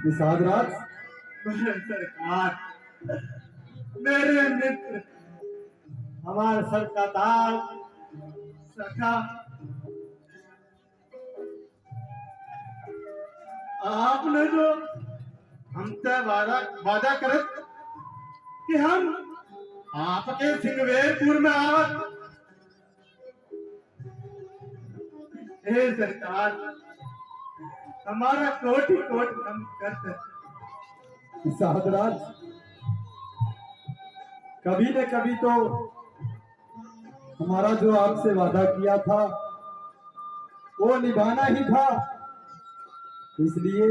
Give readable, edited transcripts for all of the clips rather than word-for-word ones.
निषाद राज, सरकार, मेरे मित्र, हमारे सर का ताज, सखा, आपने जो हमसे वादा करत कि हम आपके सिंगवेरपुर में आवत। हे सरकार, हमारा कोटि कोटि नमस्कार। निषाद राज, कभी न कभी तो हमारा जो आपसे वादा किया था वो निभाना ही था, इसलिए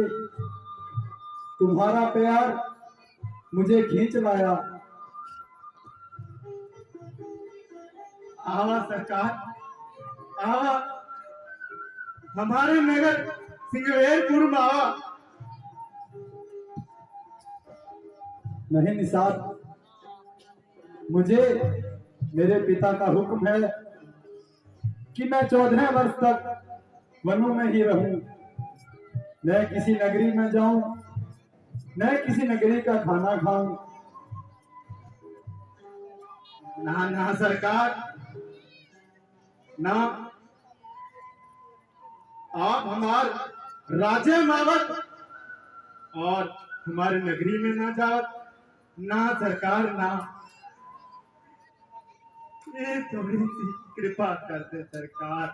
तुम्हारा प्यार मुझे खींच लाया। आवा सरकार, आवा हमारे नगर सिंगवेरपुर में आवा। नहीं निषाद, मुझे मेरे पिता का हुक्म है कि मैं 14 वर्ष तक वनों में ही रहूं, न किसी नगरी में जाऊं, न किसी नगरी का खाना खाऊं। ना ना सरकार, ना, आप हमारे राज्य में आवत और हमारे नगरी में ना जावत। ना सरकार, ना, ये थोड़ी सी कृपा करते सरकार।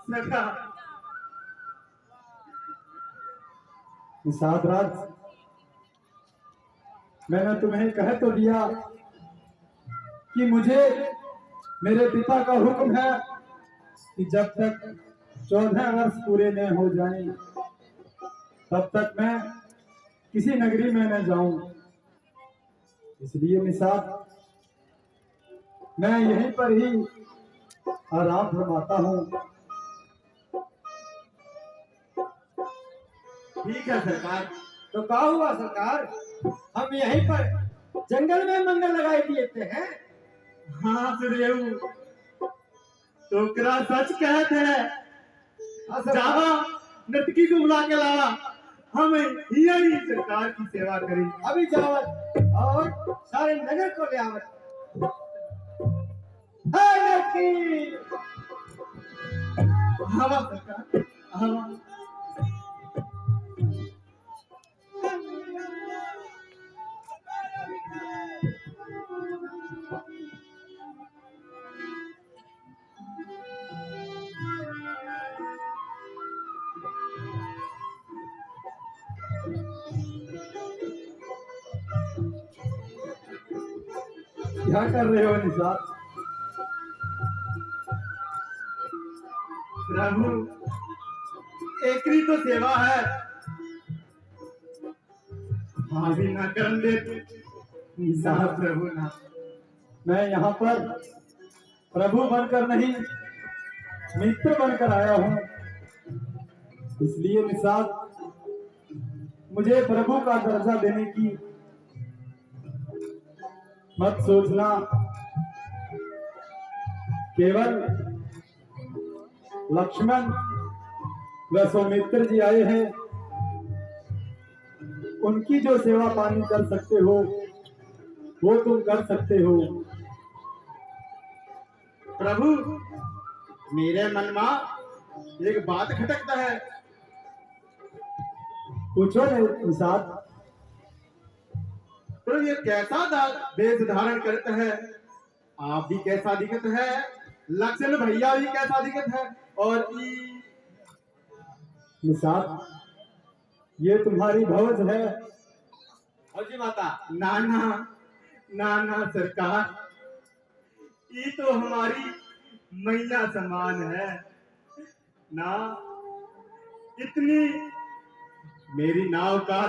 सखा, निषाद राज, मैंने तुम्हें कह तो दिया कि मुझे मेरे पिता का हुक्म है कि जब तक 14 वर्ष पूरे न हो जाएं तब तक मैं किसी नगरी में न जाऊं। इसलिए निषाद, मैं यहीं पर ही आराम फरमाता हूं। ठीक है सरकार। तो क्या हुआ सरकार, हम यहीं पर जंगल में मंगल लगाए दिए थे हैं। हाँ सुरेऊ, टोकरा सच कहते हैं। जावा नर्तकी को बुला के लावा, हम यही सरकार की सेवा करें। अभी जावत और सारे नगर को ले आवत। हवा सरकार, हवा। क्या कर रहे हो निषाद? प्रभु, एकरी तो सेवा है, भाभी ना कर दे। निषाद, प्रभु ना, मैं यहाँ पर प्रभु बनकर नहीं, मित्र बनकर आया हूँ। इसलिए निषाद, मुझे प्रभु का दर्जा देने की मत सोचना। केवल लक्ष्मण व सौमित्र जी आए हैं, उनकी जो सेवा पानी कर सकते हो वो तुम कर सकते हो। प्रभु, मेरे मन में एक बात खटकता है। पूछो निषाद। तो ये कैसा वेश धारण करते हैं? आप भी कैसा दिखत है, लक्ष्मण भैया भी कैसा दिखत है, और निषाद, ये तुम्हारी भवज है। जी माता। नाना, नाना सरकार, ये तो हमारी मैया समान है ना। इतनी मेरी नाव का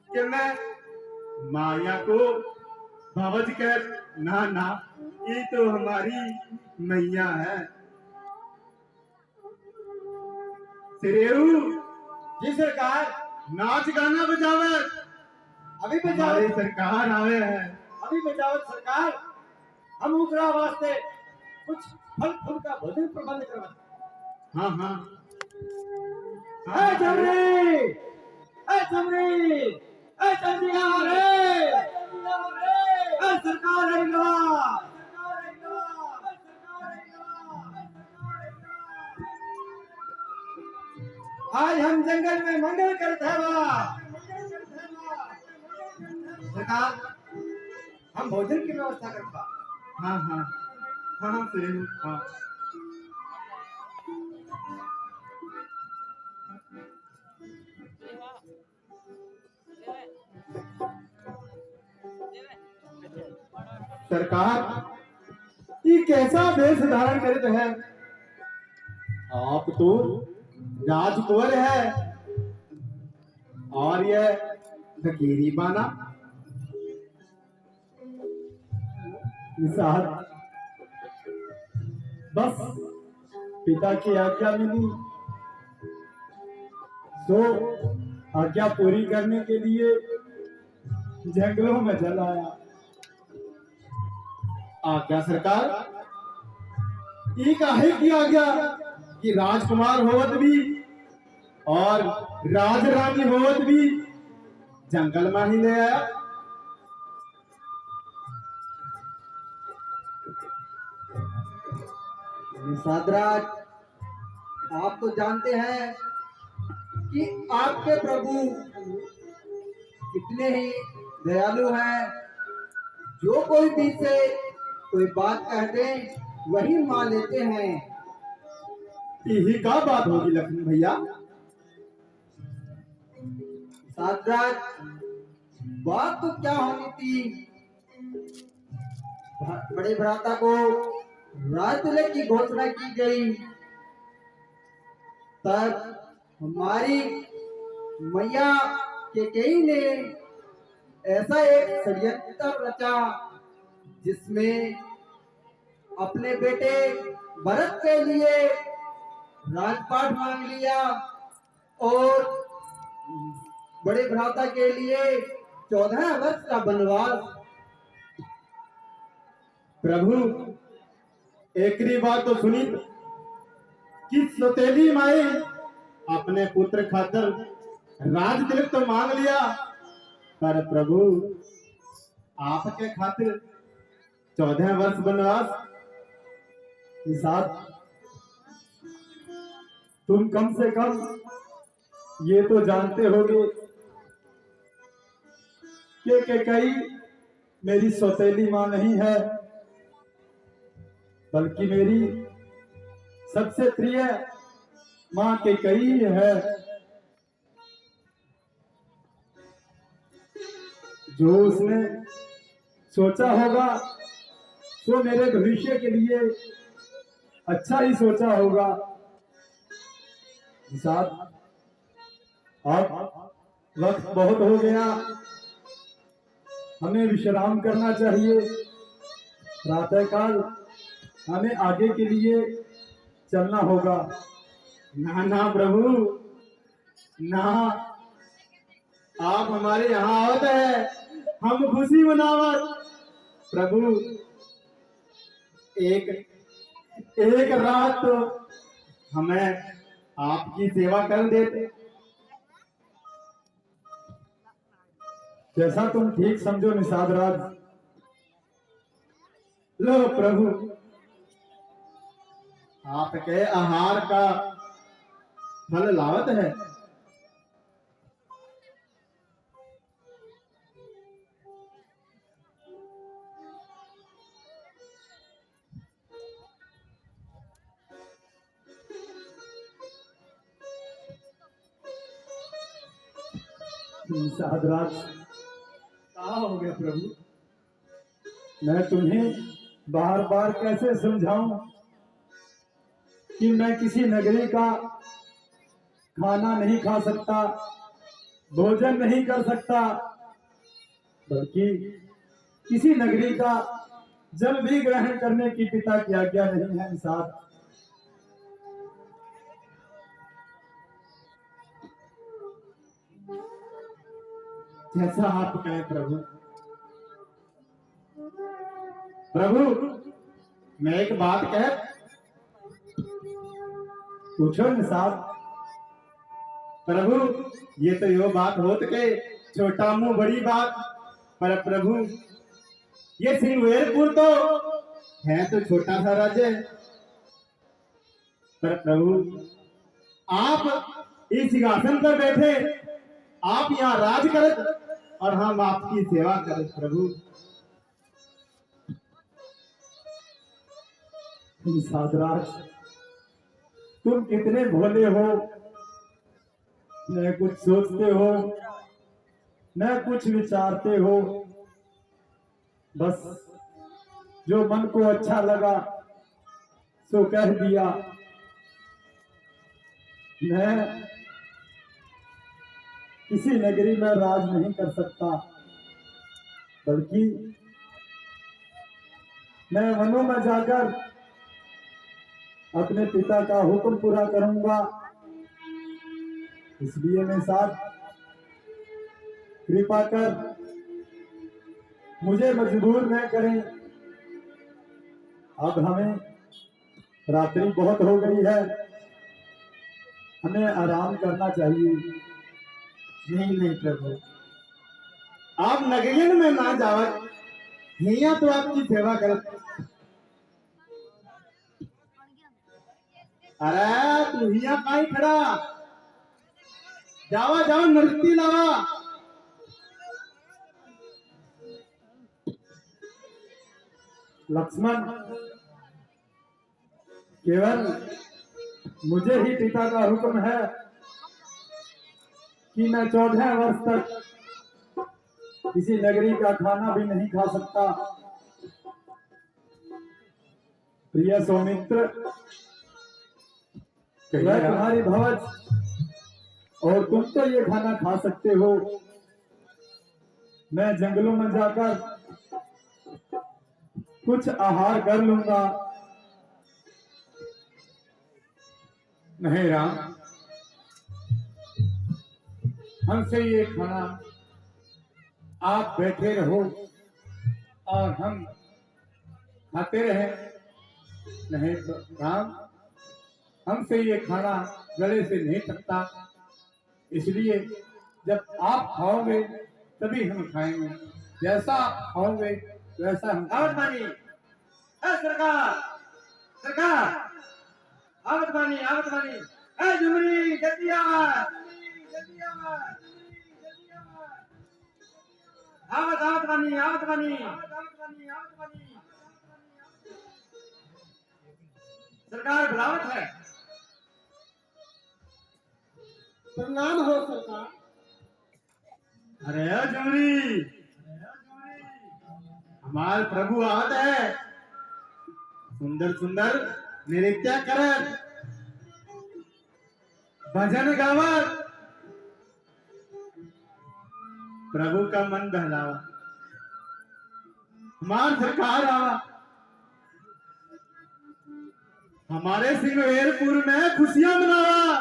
कि मैं माया को भवज कर, ना ना, ये तो हमारी मैया है। सिरेऊ जी सरकार। नाच गाना बजावे अभी हमारी बचाओ, सरकार आवे है। अभी बचाओ सरकार। हम उकरा वास्ते कुछ फल फूल का भोजन प्रबंध करवा। हाँ हाँ ए चमड़ी, ए चमड़ी, ए चमड़िया रे, ए सरकार आएगा, आज हम जंगल में मंगल करते हैं सरकार। हम भोजन की व्यवस्था करता। हाँ हाँ हाँ हाँ सुरेश, हाँ। सरकार ये कैसा वेश धारण करते हैं? आप तो राजकुंवर है और ये फकीरी बाना। निषाद, बस पिता की आज्ञा मिली तो आज्ञा पूरी करने के लिए जंगलों में चल आया। आज्ञा सरकार ये काहे की आज्ञा कि राजकुमार होवत भी और राज रानी होवत भी जंगल में ही ले आया। निषादराज, आप तो जानते हैं कि आपके प्रभु कितने ही दयालु हैं। जो कोई भी से कोई बात कहते वही मान लेते हैं। यही का बात होगी लक्ष्मण भैया। निषादराज, बात तो क्या होनी थी। बड़े भ्राता को राज तिलक की घोषणा की गई, तब हमारी मैया केकई ने ऐसा एक षड्यंत्र रचा जिसमें अपने बेटे भरत के लिए राजपाट मांग लिया और बड़े भ्राता के लिए 14 वर्ष का वनवास। प्रभु एकरी बात तो सुनी कि सौतेली माई अपने पुत्र खातर राज तिलक तो मांग लिया, पर प्रभु आपके खातिर 14 वर्ष वनवास। निषाद, तुम कम से कम ये तो जानते होगे कि केकई मेरी सौतेली मां नहीं है, बल्कि मेरी सबसे प्रिय मां केकई है, जो उसने सोचा होगा तो मेरे भविष्य के लिए अच्छा ही सोचा होगा। निषाद, अब वक्त बहुत हो गया, हमें विश्राम करना चाहिए। प्रातःकाल हमें आगे के लिए चलना होगा। ना ना प्रभु ना, आप हमारे यहाँ आवत है, हम खुशी मनावत। प्रभु एक एक रात तो हमें आपकी सेवा कर देते। जैसा तुम ठीक समझो निषाद राज। लो प्रभु, आपके आहार का फल लावत है। निषाद राज, कहा हो गया प्रभु? मैं तुम्हें बार बार कैसे समझाऊं कि मैं किसी नगरी का खाना नहीं खा सकता, भोजन नहीं कर सकता, बल्कि किसी नगरी का जल भी ग्रहण करने की पिता की आज्ञा नहीं है। निषाद, जैसा आप कहें प्रभु। प्रभु मैं एक बात कह, पूछो निसाब। प्रभु ये तो यो बात होत के छोटा मुंह बड़ी बात, पर प्रभु ये सिंगवेरपुर तो है तो छोटा सा राज्य, पर प्रभु आप इस सिंहासन पर बैठे, आप यहाँ राज करत और हम आपकी सेवा करत प्रभु। साधराज तुम कितने भोले हो, न कुछ सोचते हो न कुछ विचारते हो, बस जो मन को अच्छा लगा सो कह दिया। मैं किसी नगरी में राज नहीं कर सकता, बल्कि मैं वनों में जाकर अपने पिता का हुक्म पूरा करूंगा। इसलिए मैं साथ कृपा कर मुझे मजबूर न करें। अब हमें रात्रि बहुत हो गई है, हमें आराम करना चाहिए। नहीं नहीं प्रभु, आप नगरियन में ना जावत, यहाँ तो आपकी सेवा करत। अरे तू हिया काई खड़ा, जावा जाओ नृत्य लावा। लक्ष्मण, केवल मुझे ही पिता का हुक्म है कि मैं 14 वर्ष तक किसी नगरी का खाना भी नहीं खा सकता। प्रिय सौमित्र, वह तुम्हारी भवज और तुम तो ये खाना खा सकते हो। मैं जंगलों में जाकर कुछ आहार कर लूंगा। नहीं राम, हमसे ये खाना, आप बैठे रहो और हम खाते रहे। नहीं तो राम, हमसे ये खाना गले से नहीं सकता, इसलिए जब आप खाओगे तभी हम खाएंगे। जैसा आप खाओगे वैसा हम आवत सरकार सरकार, आवत बानी, ए झुमरी जल्दी आवा, आवत बानी। सरकार बुलावत है। प्रणाम हो सरकार। अरे झुमरी, हमारे प्रभु आवत है, सुंदर सुंदर नृत्य करत, भजन गावत, प्रभु का मन बहलावा। हमार सरकार आवा, हमारे सिंगवेरपुर में खुशियां मनावा।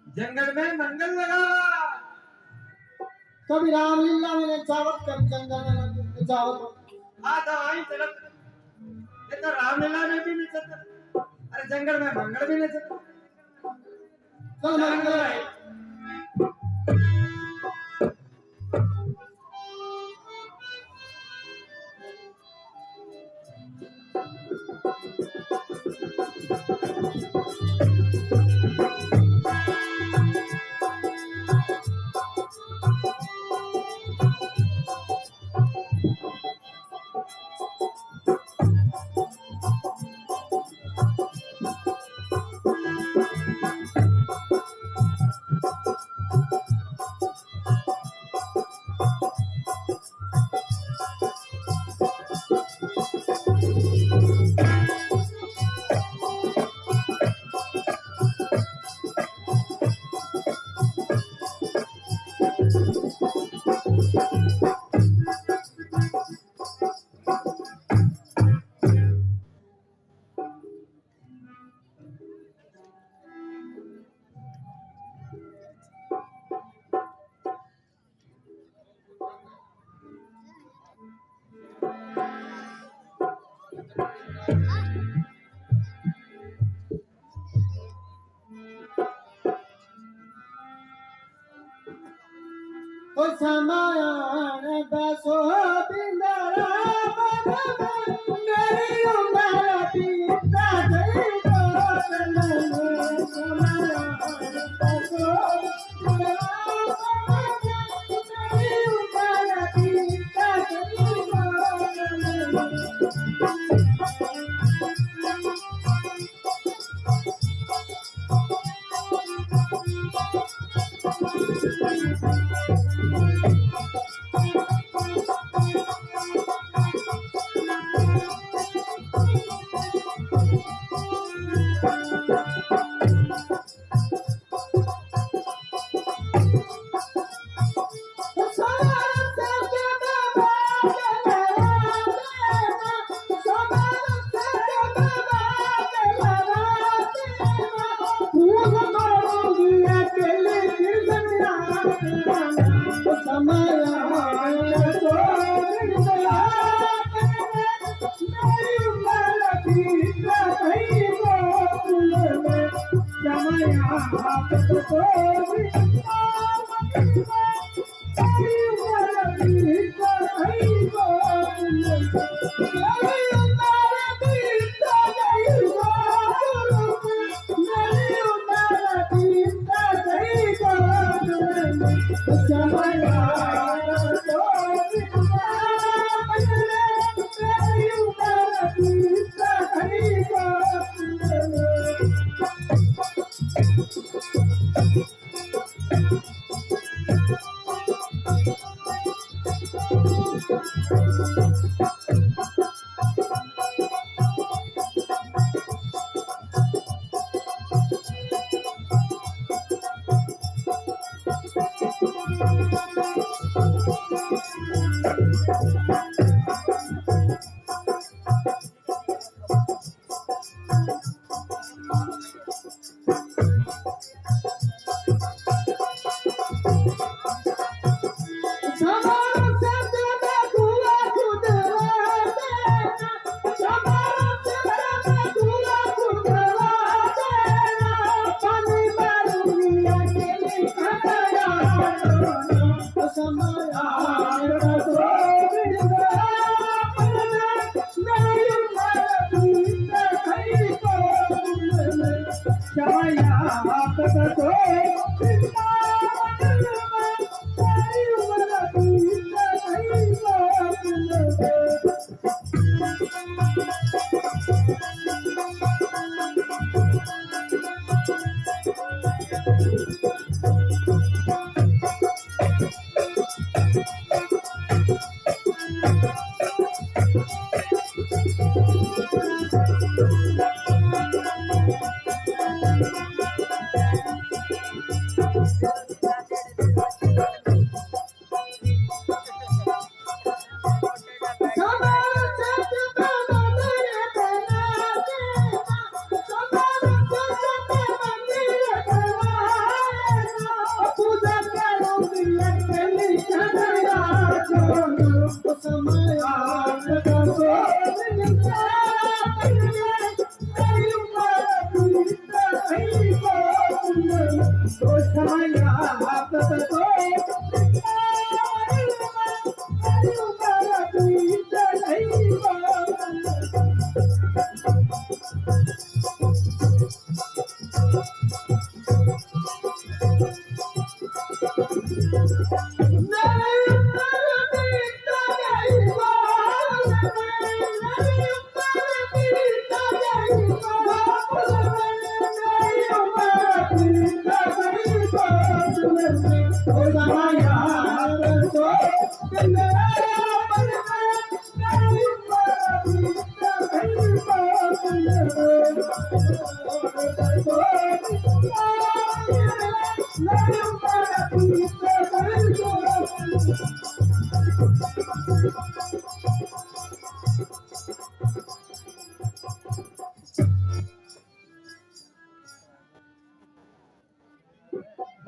जंगल में मंगल लगावा। कभी रामलीला में नचावत, कभी जंगल में नचावत। तो आई चलत, ये तो रामलीला में भी नचत, अरे जंगल में मंगल भी नचत। चल मंगल है। समायान दसो बिंदरा मेरी उम्र बीता गई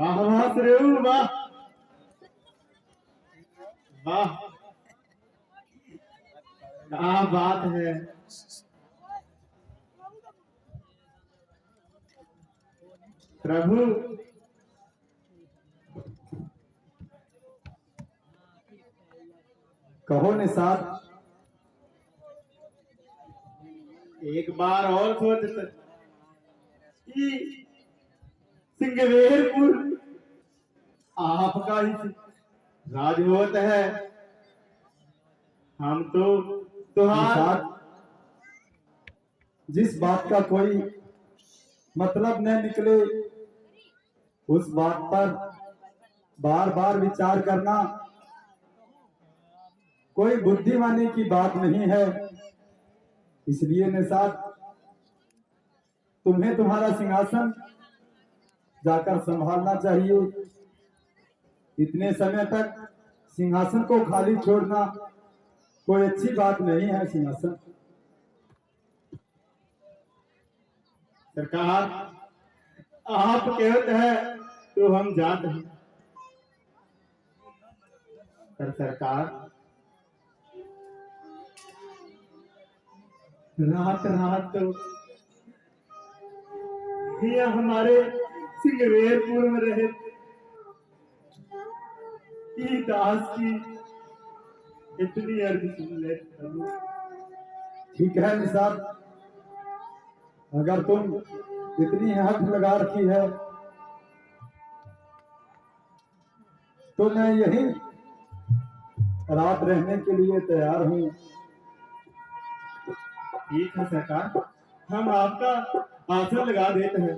वाह वाह सुरेऊ वाह वाह क्या बात है। प्रभु कहो निषाद। एक बार और सोच कि सिंगवेरपुर आपका ही राजवोत है। हम तो तुहार निषाद, जिस बात का कोई मतलब न निकले उस बात पर बार बार विचार करना कोई बुद्धिमानी की बात नहीं है। इसलिए निषाद, तुम्हें तुम्हारा सिंहासन जाकर संभालना चाहिए। इतने समय तक सिंहासन को खाली छोड़ना कोई अच्छी बात नहीं है। सिंहासन सरकार आप कहते हैं तो हम जाते हैं। पर सरकार रात रात तो ये हमारे सिंगवेरपुर में रहे ई दास की इतनी अर्जी सुन ले। ठीक है निषाद, अगर तुम इतनी हद लगा रखी है तो मैं यही रात रहने के लिए तैयार हूँ। ठीक है सरकार, हम आपका आसन लगा देते हैं।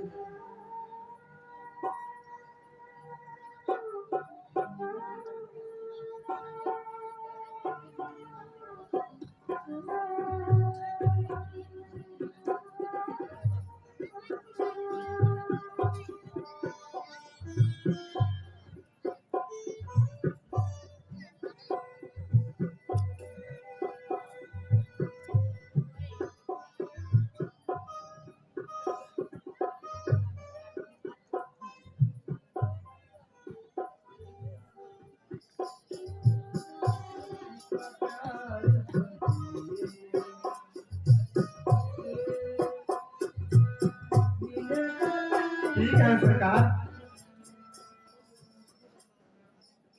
ठीक है सरकार,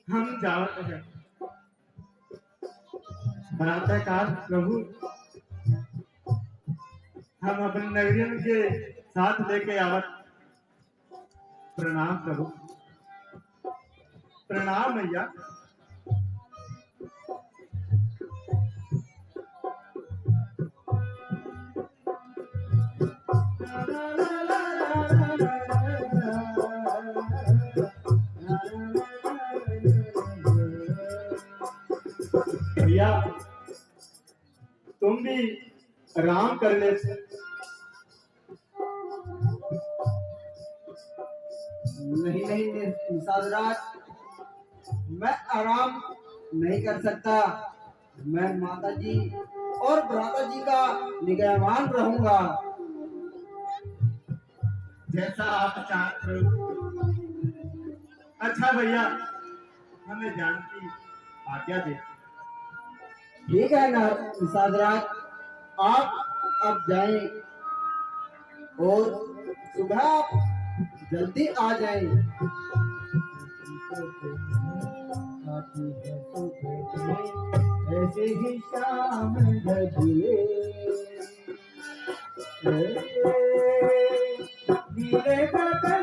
हम जाते हैं। प्रातःकाल प्रभु हम अपने नगरियन के साथ लेके आवत। प्रणाम प्रभु। प्रणाम भैया। भैया तुम भी आराम कर ले। नहीं नहीं निषाद राज, मैं आराम नहीं कर सकता। मैं माता जी और भ्राता जी का निगरान रहूंगा। जैसा आप चाहते हो। अच्छा भैया, हमें जान की आज्ञा दे। ठीक है ना निषाद राज, आप अब जाएं और सुबह आप जल्दी आ जाएं। ऐसे ही शाम ढले नीले बादल